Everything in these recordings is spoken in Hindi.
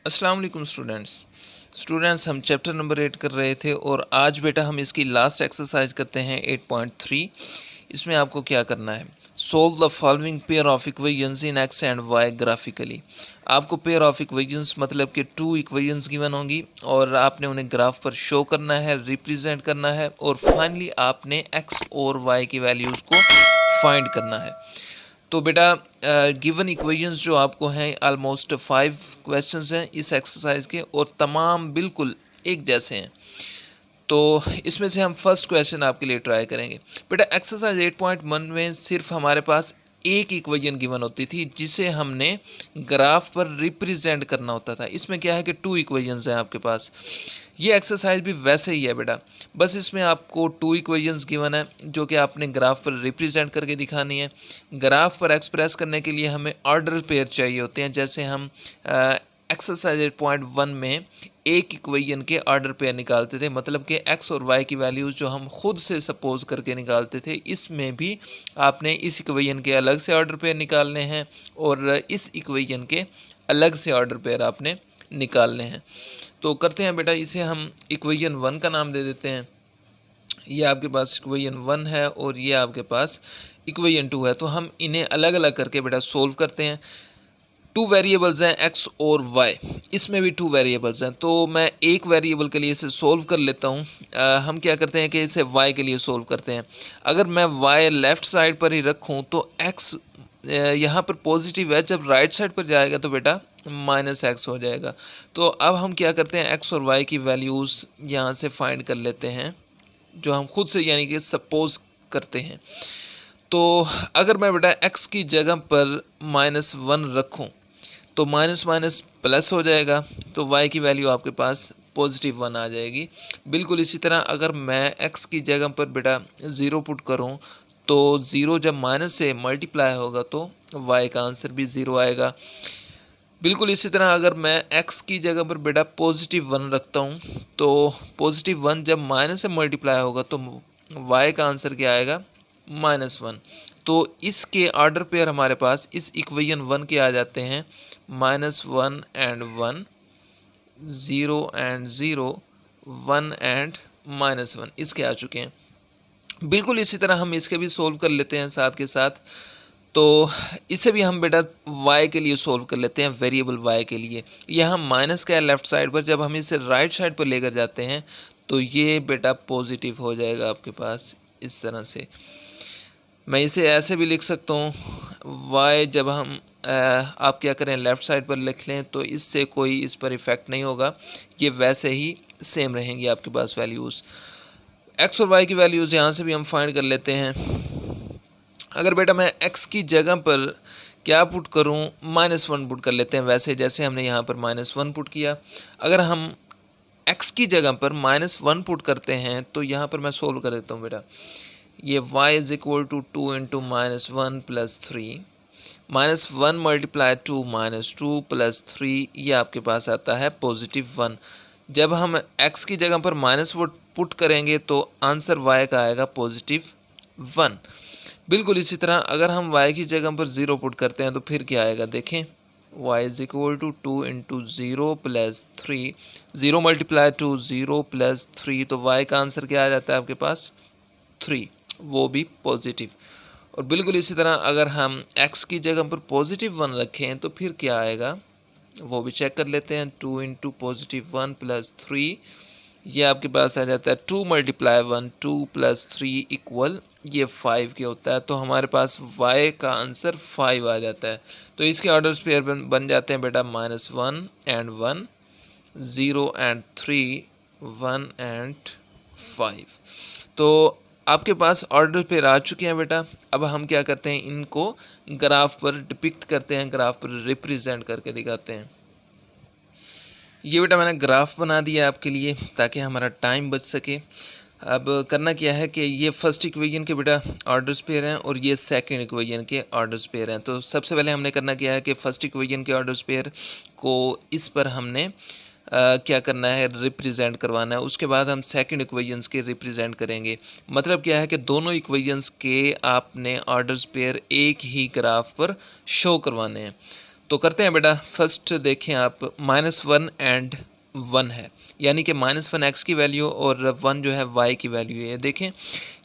अस्सलाम वालेकुम स्टूडेंट्स हम चैप्टर नंबर 8 कर रहे थे और आज बेटा हम इसकी लास्ट एक्सरसाइज करते हैं 8.3। इसमें आपको क्या करना है, solve the following pair of equations in x and y graphically. आपको पेयर ऑफ इक्वेशंस मतलब कि 2 इक्वेशंस गिवन होंगी और आपने उन्हें ग्राफ पर शो करना है, रिप्रेजेंट करना है और फाइनली आपने एक्स और वाई की वैल्यूज़ को फाइंड करना है। तो बेटा गिवन इक्वेशंस जो आपको हैं ऑलमोस्ट 5 क्वेश्चंस हैं इस एक्सरसाइज के और तमाम बिल्कुल एक जैसे हैं। तो इसमें से हम फर्स्ट क्वेश्चन आपके लिए ट्राई करेंगे। बेटा एक्सरसाइज 8.1 में सिर्फ हमारे पास एक इक्वेशन गिवन होती थी जिसे हमने ग्राफ पर रिप्रेजेंट करना होता था। इसमें क्या है कि 2 इक्वेशंस हैं आपके पास। ये एक्सरसाइज भी वैसे ही है बेटा, बस इसमें आपको 2 इक्वेशंस गिवन है जो कि आपने ग्राफ पर रिप्रेजेंट करके दिखानी है। ग्राफ पर एक्सप्रेस करने के लिए हमें ऑर्डर पेयर चाहिए होते हैं, जैसे हम एक्सरसाइज 8.1 में एक इक्वेशन के ऑर्डर पेयर निकालते थे, मतलब कि एक्स और वाई की वैल्यूज़ जो हम खुद से सपोज करके निकालते थे, इसमें भी आपने इस इक्वेशन के अलग से ऑर्डर पेयर निकालने हैं और इस इक्वेशन के अलग से ऑर्डर पेयर आपने निकालने हैं। तो करते हैं बेटा, इसे हम इक्वेशन 1 का नाम दे देते हैं। ये आपके पास इक्वेशन 1 है और ये आपके पास इक्वेशन 2 है। तो हम इन्हें अलग अलग करके बेटा सोल्व करते हैं। 2 वेरिएबल्स हैं एक्स और वाई, इसमें भी 2 वेरिएबल्स हैं। तो मैं एक वेरिएबल के लिए इसे सोल्व कर लेता हूँ। हम क्या करते हैं कि इसे वाई के लिए सोल्व करते हैं। अगर मैं वाई लेफ़्ट साइड पर ही रखूँ तो एक्स यहाँ पर पॉजिटिव है, जब राइट साइड पर जाएगा तो बेटा माइनस एक्स हो जाएगा। तो अब हम क्या करते हैं, एक्स और वाई की वैल्यूज़ यहाँ से फाइंड कर लेते हैं जो हम खुद से यानी कि सपोज करते हैं। तो अगर मैं बेटा एक्स की जगह पर -1 रखूं तो माइनस माइनस प्लस हो जाएगा, तो y की वैल्यू आपके पास +1 आ जाएगी। बिल्कुल इसी तरह अगर मैं x की जगह पर बेटा 0 पुट करूं तो 0 जब माइनस से मल्टीप्लाई होगा तो y का आंसर भी 0 आएगा। बिल्कुल इसी तरह अगर मैं x की जगह पर बेटा +1 रखता हूं तो +1 जब माइनस से मल्टीप्लाई होगा तो y का आंसर क्या आएगा, -1। तो इसके ऑर्डर पेयर हमारे पास इस इक्वेशन 1 के आ जाते हैं -1 and 1, 0 and 0, 1 and -1, इसके आ चुके हैं। बिल्कुल इसी तरह हम इसके भी सोल्व कर लेते हैं साथ के साथ। तो इसे भी हम बेटा y के लिए सोल्व कर लेते हैं, वेरिएबल y के लिए। यहाँ माइनस का है लेफ़्ट साइड पर, जब हम इसे राइट साइड पर लेकर जाते हैं तो ये बेटा पॉजिटिव हो जाएगा आपके पास इस तरह से। मैं इसे ऐसे भी लिख सकता हूँ, y जब हम आप क्या करें लेफ़्ट साइड पर लिख लें तो इससे कोई इस पर इफ़ेक्ट नहीं होगा, ये वैसे ही सेम रहेंगी आपके पास वैल्यूज़। x और y की वैल्यूज़ यहाँ से भी हम फाइंड कर लेते हैं। अगर बेटा मैं x की जगह पर क्या पुट करूँ, -1 पुट कर लेते हैं, वैसे जैसे हमने यहाँ पर -1 पुट किया। अगर हम x की जगह पर -1 पुट करते हैं तो यहाँ पर मैं सोल्व कर देता हूँ बेटा। ये y is equal to 2 into -1 plus 3, -1 multiply 2 -2 plus 3, ये आपके पास आता है +1। जब हम x की जगह पर -1 पुट करेंगे तो आंसर y का आएगा +1। बिल्कुल इसी तरह अगर हम y की जगह पर 0 पुट करते हैं तो फिर क्या आएगा, देखें y is equal to 2 into 0 plus 3, 0 multiply 2 0 plus 3, तो y का आंसर क्या आ जाता है आपके पास 3, वो भी पॉजिटिव। और बिल्कुल इसी तरह अगर हम x की जगह पर +1 रखें तो फिर क्या आएगा, वो भी चेक कर लेते हैं। 2 इंटू +1 प्लस 3, ये आपके पास आ जाता है 2 मल्टीप्लाई 1 2 प्लस 3 इक्वल ये 5 के होता है। तो हमारे पास y का आंसर 5 आ जाता है। तो इसके ऑर्डर्स पेयर बन जाते हैं बेटा -1 and 1, 0 and 3, 1 and 5। तो आपके पास ऑर्डर पेयर आ चुके हैं बेटा। अब हम क्या करते हैं, इनको ग्राफ पर डिपिक्ट करते हैं, ग्राफ पर रिप्रेजेंट करके दिखाते हैं। ये बेटा मैंने ग्राफ बना दिया आपके लिए ताकि हमारा टाइम बच सके। अब करना क्या है कि ये फर्स्ट इक्वेशन के बेटा ऑर्डर्स पेयर हैं और ये सेकंड इक्वेशन के ऑर्डर्स पेयर हैं। तो सबसे पहले हमने करना क्या है कि फर्स्ट इक्वेशन के ऑर्डर्स पेयर को इस पर हमने क्या करना है, रिप्रेजेंट करवाना है। उसके बाद हम सेकंड इक्वेशंस के रिप्रेजेंट करेंगे। मतलब क्या है कि दोनों इक्वेशंस के आपने ऑर्डर्स पेयर एक ही ग्राफ पर शो करवाने हैं। तो करते हैं बेटा। फर्स्ट देखें आप, -1 एंड 1 है, यानी कि -1 x की वैल्यू और 1 जो है y की वैल्यू है। देखें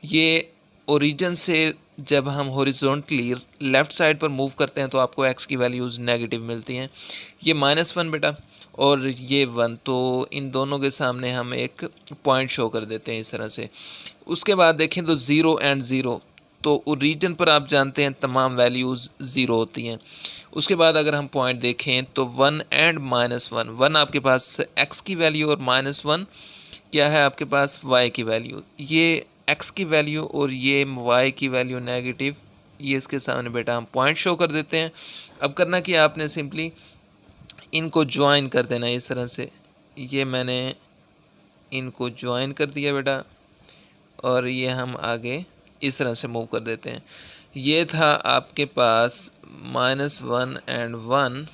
ये ओरिजिन से जब हम हॉरिजॉन्टली लेफ़्ट साइड पर मूव करते हैं तो आपको x की वैल्यूज़ नेगेटिव मिलती हैं। ये -1 बेटा और ये 1, तो इन दोनों के सामने हम एक पॉइंट शो कर देते हैं इस तरह से। उसके बाद देखें तो 0 एंड 0, तो ओरिजिन पर आप जानते हैं तमाम वैल्यूज़ 0 होती हैं। उसके बाद अगर हम पॉइंट देखें तो 1 एंड -1, 1 आपके पास x की वैल्यू और -1 क्या है आपके पास y की वैल्यू। ये x की वैल्यू और ये y की वैल्यू नेगेटिव, ये इसके सामने बेटा हम पॉइंट शो कर देते हैं। अब करना कि आपने सिंपली इनको ज्वाइन कर देना है इस तरह से। ये मैंने इनको ज्वाइन कर दिया बेटा और ये हम आगे इस तरह से मूव कर देते हैं। ये था आपके पास -1 एंड 1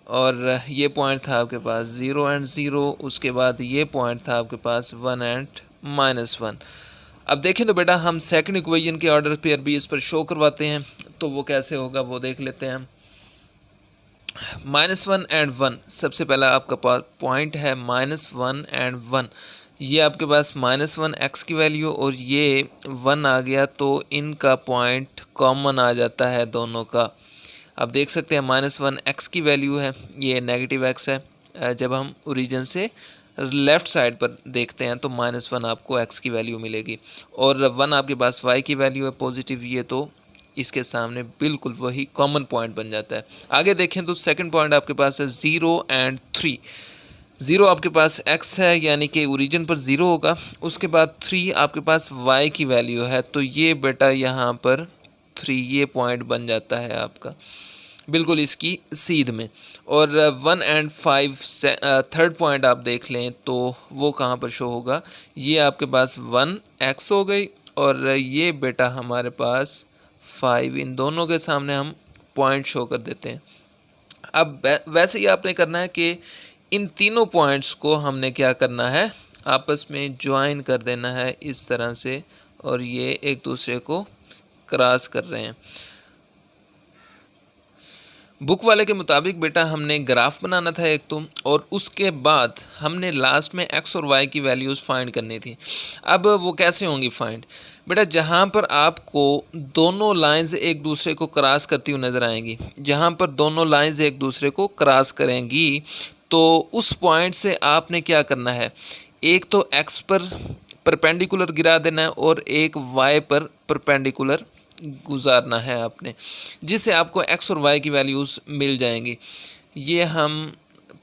और ये पॉइंट था आपके पास 0 एंड 0। उसके बाद ये पॉइंट था आपके पास 1 एंड -1। अब देखें तो बेटा हम सेकंड इक्वेशन के ऑर्डर पेयर भी इस पर शो करवाते हैं, तो वो कैसे होगा वो देख लेते हैं। -1 एंड 1, सबसे पहला आपका पॉइंट है -1 एंड 1। ये आपके पास -1 x की वैल्यू और ये 1 आ गया, तो इनका पॉइंट कॉमन आ जाता है दोनों का। आप देख सकते हैं -1 x की वैल्यू है, ये नेगेटिव x है। जब हम ओरिजिन से लेफ़्ट साइड पर देखते हैं तो -1 आपको x की वैल्यू मिलेगी और 1 आपके पास y की वैल्यू है पॉजिटिव। ये तो इसके सामने बिल्कुल वही कॉमन पॉइंट बन जाता है। आगे देखें तो सेकंड पॉइंट आपके पास है 0 एंड 3। 0 आपके पास x है, यानी कि ओरिजिन पर 0 होगा। उसके बाद 3 आपके पास y की वैल्यू है, तो ये बेटा यहाँ पर 3 ये पॉइंट बन जाता है आपका बिल्कुल इसकी सीध में। और 1 एंड 5 थर्ड पॉइंट आप देख लें तो वो कहाँ पर शो होगा। ये आपके पास 1x हो गई और ये बेटा हमारे पास 5, इन दोनों के सामने हम पॉइंट शो कर देते हैं। अब वैसे ही आपने करना है कि इन तीनों पॉइंट्स को हमने क्या करना है, आपस में ज्वाइन कर देना है इस तरह से, और ये एक दूसरे को क्रॉस कर रहे हैं। बुक वाले के मुताबिक बेटा हमने ग्राफ बनाना था एक तो, और उसके बाद हमने लास्ट में x और y की वैल्यूज़ फाइंड करनी थी। अब वो कैसे होंगी फाइंड बेटा, जहाँ पर आपको दोनों लाइंस एक दूसरे को क्रॉस करती हुई नज़र आएंगी, जहाँ पर दोनों लाइंस एक दूसरे को क्रॉस करेंगी तो उस पॉइंट से आपने क्या करना है, एक तो x पर परपेंडिकुलर गिरा देना है और एक y पर परपेंडिकुलर गुजारना है आपने, जिससे आपको x और y की वैल्यूज़ मिल जाएंगी। ये हम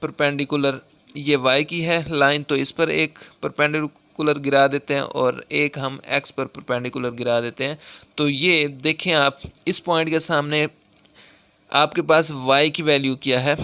परपेंडिकुलर, ये y की है लाइन, तो इस पर एक परपेंडिकुलर गिरा देते हैं और एक हम x पर परपेंडिकुलर गिरा देते हैं। तो ये देखें आप इस पॉइंट के सामने आपके पास y की वैल्यू क्या है,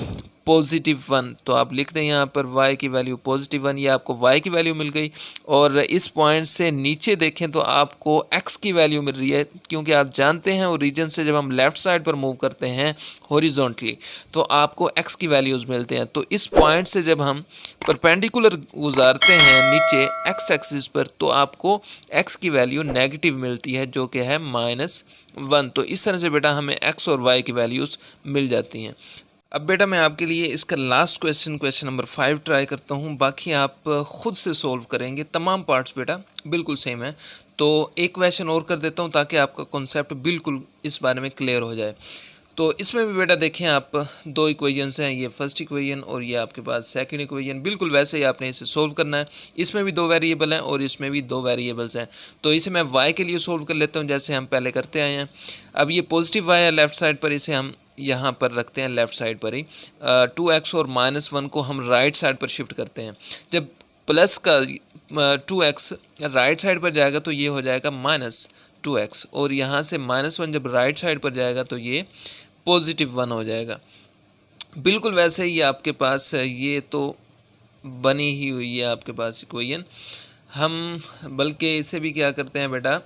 +1, तो आप लिख दें यहाँ पर y की वैल्यू +1, ये आपको y की वैल्यू मिल गई। और इस पॉइंट से नीचे देखें तो आपको x की वैल्यू मिल रही है, क्योंकि आप जानते हैं ओरिजिन से जब हम लेफ़्ट साइड पर मूव करते हैं हॉरिजॉन्टली तो आपको x की वैल्यूज़ मिलते हैं। तो इस पॉइंट से जब हम परपेंडिकुलर गुजारते हैं नीचे x एक्सिस पर तो आपको x की वैल्यू नेगेटिव मिलती है, जो कि है -1। तो इस तरह से बेटा हमें x और y की वैल्यूज़ मिल जाती हैं। अब बेटा मैं आपके लिए इसका लास्ट क्वेश्चन नंबर 5 ट्राई करता हूँ, बाकी आप ख़ुद से सॉल्व करेंगे। तमाम पार्ट्स बेटा बिल्कुल सेम है, तो एक क्वेश्चन और कर देता हूँ ताकि आपका कॉन्सेप्ट बिल्कुल इस बारे में क्लियर हो जाए। तो इसमें भी बेटा देखें आप 2 इक्वेशंस हैं, ये फर्स्ट इक्वेशन और ये आपके पास सेकंड इक्वेशन। बिल्कुल वैसे ही आपने इसे सोल्व करना है। इसमें भी 2 वेरिएबल हैं और इसमें भी 2 वेरिएबल्स हैं। तो इसे मैं y के लिए सोल्व कर लेता हूँ जैसे हम पहले करते आए हैं। अब ये पॉजिटिव y है लेफ़्ट साइड पर, इसे हम यहाँ पर रखते हैं लेफ़्ट साइड पर ही। 2x और -1 को हम राइट साइड पर शिफ्ट करते हैं। जब प्लस का 2x राइट साइड पर जाएगा तो ये हो जाएगा -2x, और यहाँ से -1 जब राइट साइड पर जाएगा तो ये +1 हो जाएगा। बिल्कुल वैसे ही आपके पास ये तो बनी ही हुई है आपके पास इक्वेशन। हम बल्कि इसे भी क्या करते हैं बेटा,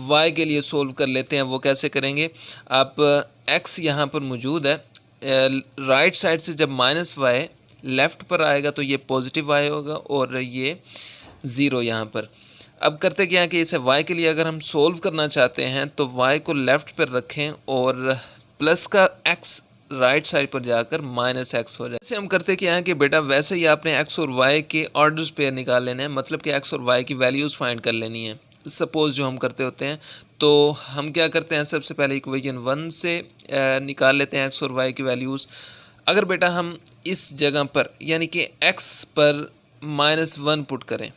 y के लिए सोल्व कर लेते हैं। वो कैसे करेंगे, आप x यहाँ पर मौजूद है, राइट साइड से जब -y लेफ़्ट पर आएगा तो ये +y होगा और ये 0 यहाँ पर। अब करते क्या है कि इसे y के लिए अगर हम सोल्व करना चाहते हैं तो y को लेफ़्ट पर रखें और प्लस का x राइट साइड पर जाकर माइनस एक्स हो जाए। जैसे हम करते क्या है कि बेटा वैसे ही आपने एक्स और वाई के ऑर्डर्स पेयर निकाल लेने हैं, मतलब कि एक्स और वाई की वैल्यूज़ फाइंड कर लेनी है। सपोज़ जो हम करते होते हैं, तो हम क्या करते हैं, सबसे पहले इक्वेशन 1 से निकाल लेते हैं एक्स और वाई की वैल्यूज़। अगर बेटा हम इस जगह पर यानी कि एक्स पर -1 पुट करें,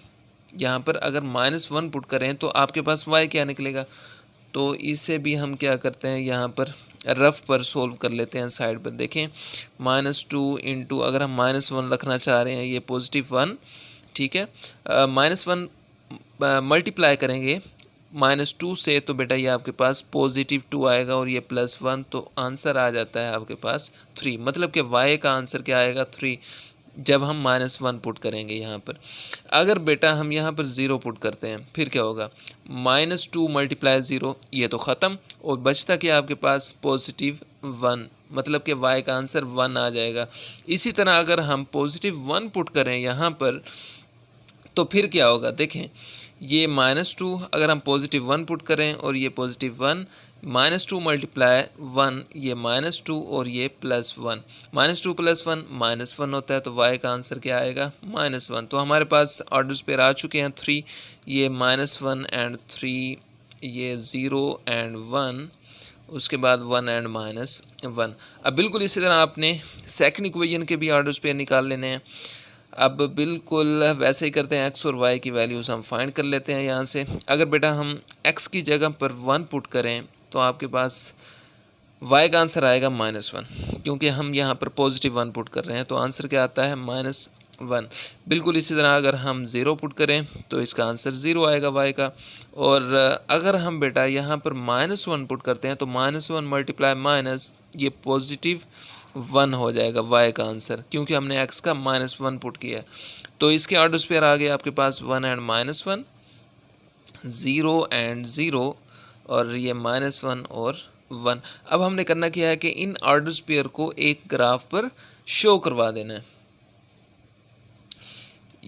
यहाँ पर अगर -1 पुट करें तो आपके पास y क्या निकलेगा। तो इसे भी हम क्या करते हैं, यहाँ पर रफ पर सोल्व कर लेते हैं। साइड पर देखें, -2 इंटू, अगर हम -1 रखना चाह रहे हैं, ये +1, ठीक है, -1 मल्टीप्लाई करेंगे -2 से, तो बेटा ये आपके पास +2 आएगा और ये +1, तो आंसर आ जाता है आपके पास 3। मतलब कि y का आंसर क्या आएगा, 3, जब हम -1 पुट करेंगे यहाँ पर। अगर बेटा हम यहाँ पर 0 पुट करते हैं, फिर क्या होगा, -2 मल्टीप्लाई 0, ये तो ख़त्म, और बचता क्या आपके पास +1, मतलब कि y का आंसर 1 आ जाएगा। इसी तरह अगर हम +1 पुट करें यहाँ पर, तो फिर क्या होगा, देखें ये -2, अगर हम +1 पुट करें और ये +1, -2 मल्टीप्लाई 1, ये -2 और ये +1, -2 + 1 -1 होता है, तो y का आंसर क्या आएगा, -1। तो हमारे पास ऑर्डर्स पेयर आ चुके हैं 3, ये -1 एंड 3, ये 0 एंड 1, उसके बाद 1 एंड -1। अब बिल्कुल इसी तरह आपने सेकंड इक्वेशन के भी ऑर्डर्स पेयर निकाल लेने हैं। अब बिल्कुल वैसे ही करते हैं, x और y की वैल्यूज़ हम फाइंड कर लेते हैं यहाँ से। अगर बेटा हम x की जगह पर 1 पुट करें, तो आपके पास y का आंसर आएगा -1, क्योंकि हम यहाँ पर +1 पुट कर रहे हैं, तो आंसर क्या आता है, -1। बिल्कुल इसी तरह अगर हम 0 पुट करें, तो इसका आंसर 0 आएगा y का। और अगर हम बेटा यहाँ पर -1 पुट करते हैं, तो -1 मल्टीप्लाई माइनस, ये +1 हो जाएगा y का आंसर, क्योंकि हमने x का -1 पुट किया है। तो इसके ऑर्डर्स पेयर आ गए आपके पास 1 एंड -1, 0 एंड 0, और ये -1 और 1। अब हमने करना क्या है कि इन ऑर्डर्स पेयर को एक ग्राफ पर शो करवा देना है।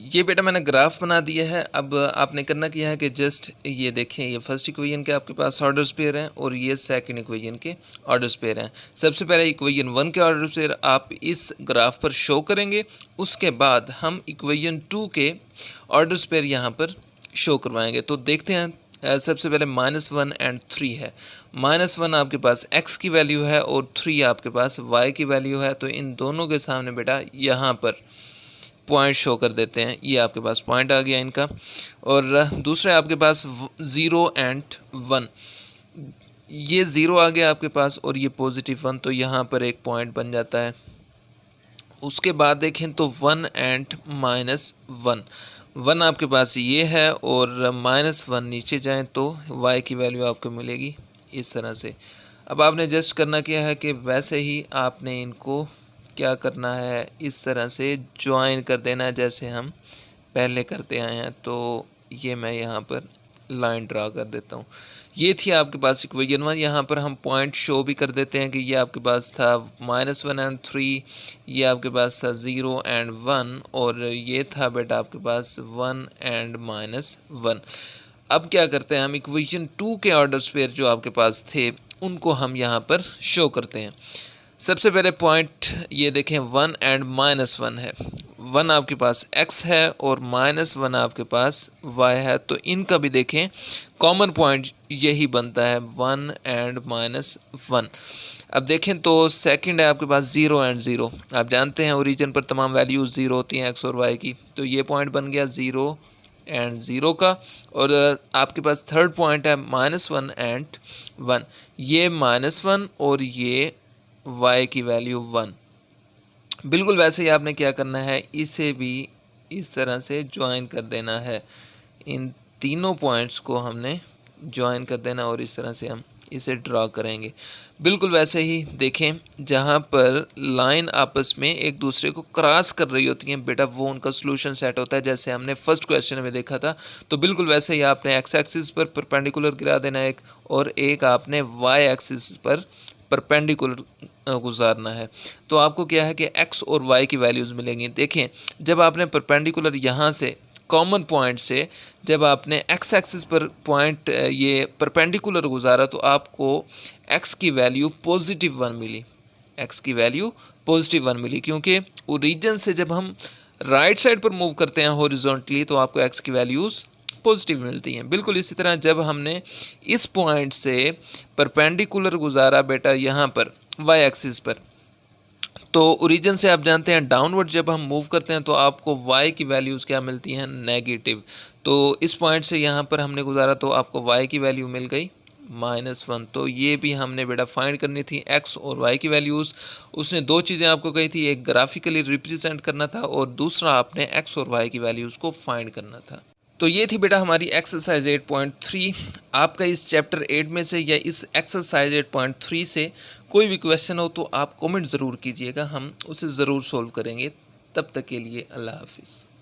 ये बेटा मैंने ग्राफ बना दिया है। अब आपने करना क्या है कि जस्ट ये देखें, ये फर्स्ट इक्वेशन के आपके पास ऑर्डर्स पेयर हैं और ये सेकंड इक्वेशन के ऑर्डर्स पेयर हैं। सबसे पहले इक्वेशन 1 के ऑर्डर्स पेयर आप इस ग्राफ पर शो करेंगे, उसके बाद हम इक्वेशन 2 के ऑर्डर्स पेयर यहाँ पर शो करवाएंगे। तो देखते हैं, सबसे पहले -1 एंड 3 है। -1 आपके पास x की वैल्यू है और 3 आपके पास y की वैल्यू है, तो इन दोनों के सामने बेटा यहाँ पर पॉइंट शो कर देते हैं। ये आपके पास पॉइंट आ गया इनका। और दूसरे आपके पास 0 एंड 1, ये 0 आ गया आपके पास और ये +1, तो यहाँ पर एक पॉइंट बन जाता है। उसके बाद देखें तो 1 एंड -1, 1 आपके पास ये है और -1 नीचे जाएं तो y की वैल्यू आपको मिलेगी इस तरह से। अब आपने जस्ट करना क्या है कि वैसे ही आपने इनको क्या करना है, इस तरह से ज्वाइन कर देना है जैसे हम पहले करते आए हैं। तो ये मैं यहाँ पर लाइन ड्रा कर देता हूँ। ये थी आपके पास इक्वेशन 1। यहाँ पर हम पॉइंट शो भी कर देते हैं कि ये आपके पास था -1 एंड 3, ये आपके पास था 0 एंड 1, और ये था बेटा आपके पास 1 एंड -1। अब क्या करते हैं, हम इक्वेशन 2 के ऑर्डर्स पेयर जो आपके पास थे उनको हम यहाँ पर शो करते हैं। सबसे पहले पॉइंट ये देखें, 1 एंड -1 है। 1 आपके पास x है और -1 आपके पास y है, तो इनका भी देखें कॉमन पॉइंट यही बनता है, 1 एंड -1। अब देखें तो सेकंड है आपके पास 0 एंड 0। आप जानते हैं ओरिजिन पर तमाम वैल्यूज़ 0 होती हैं x और y की, तो ये पॉइंट बन गया 0 एंड 0 का। और आपके पास थर्ड पॉइंट है -1 एंड 1, ये -1 और ये y की वैल्यू 1। बिल्कुल वैसे ही आपने क्या करना है, इसे भी इस तरह से ज्वाइन कर देना है। इन तीनों पॉइंट्स को हमने ज्वाइन कर देना और इस तरह से हम इसे ड्रा करेंगे। बिल्कुल वैसे ही देखें, जहाँ पर लाइन आपस में एक दूसरे को क्रॉस कर रही होती हैं बेटा, वो उनका सॉल्यूशन सेट होता है, जैसे हमने फर्स्ट क्वेश्चन में देखा था। तो बिल्कुल वैसे ही आपने एक्स एक्सिस पर परपेंडिकुलर गिरा देना एक, और एक आपने वाई एक्सिस पर परपेंडिकुलर गुजारना है। तो आपको क्या है कि x और y की वैल्यूज़ मिलेंगी। देखें, जब आपने परपेंडिकुलर यहाँ से कॉमन पॉइंट से जब आपने x एक्सिस पर पॉइंट ये परपेंडिकुलर गुजारा, तो आपको x की वैल्यू +1 मिली। एक्स की वैल्यू +1 मिली, क्योंकि ओरिजिन से जब हम राइट साइड पर मूव करते हैं हॉरिजॉन्टली तो आपको एक्स की वैल्यूज़ पॉजिटिव मिलती हैं। बिल्कुल इसी तरह जब हमने इस पॉइंट से परपेंडिकुलर गुजारा बेटा यहाँ पर वाई एक्सिस पर, तो ओरिजिन से आप जानते हैं डाउनवर्ड जब हम मूव करते हैं तो आपको y की वैल्यूज़ क्या मिलती हैं, नेगेटिव। तो इस पॉइंट से यहाँ पर हमने गुजारा तो आपको y की वैल्यू मिल गई -1। तो ये भी हमने बेटा फाइंड करनी थी x और y की वैल्यूज़। उसने दो चीज़ें आपको कही थी, एक ग्राफिकली रिप्रेजेंट करना था और दूसरा आपने x और y की वैल्यूज़ को फाइंड करना था। तो ये थी बेटा हमारी एक्सरसाइज 8.3। आपका इस चैप्टर 8 में से या इस एक्सरसाइज 8.3 से कोई भी क्वेश्चन हो तो आप कमेंट ज़रूर कीजिएगा, हम उसे ज़रूर सॉल्व करेंगे। तब तक के लिए अल्लाह हाफिज़।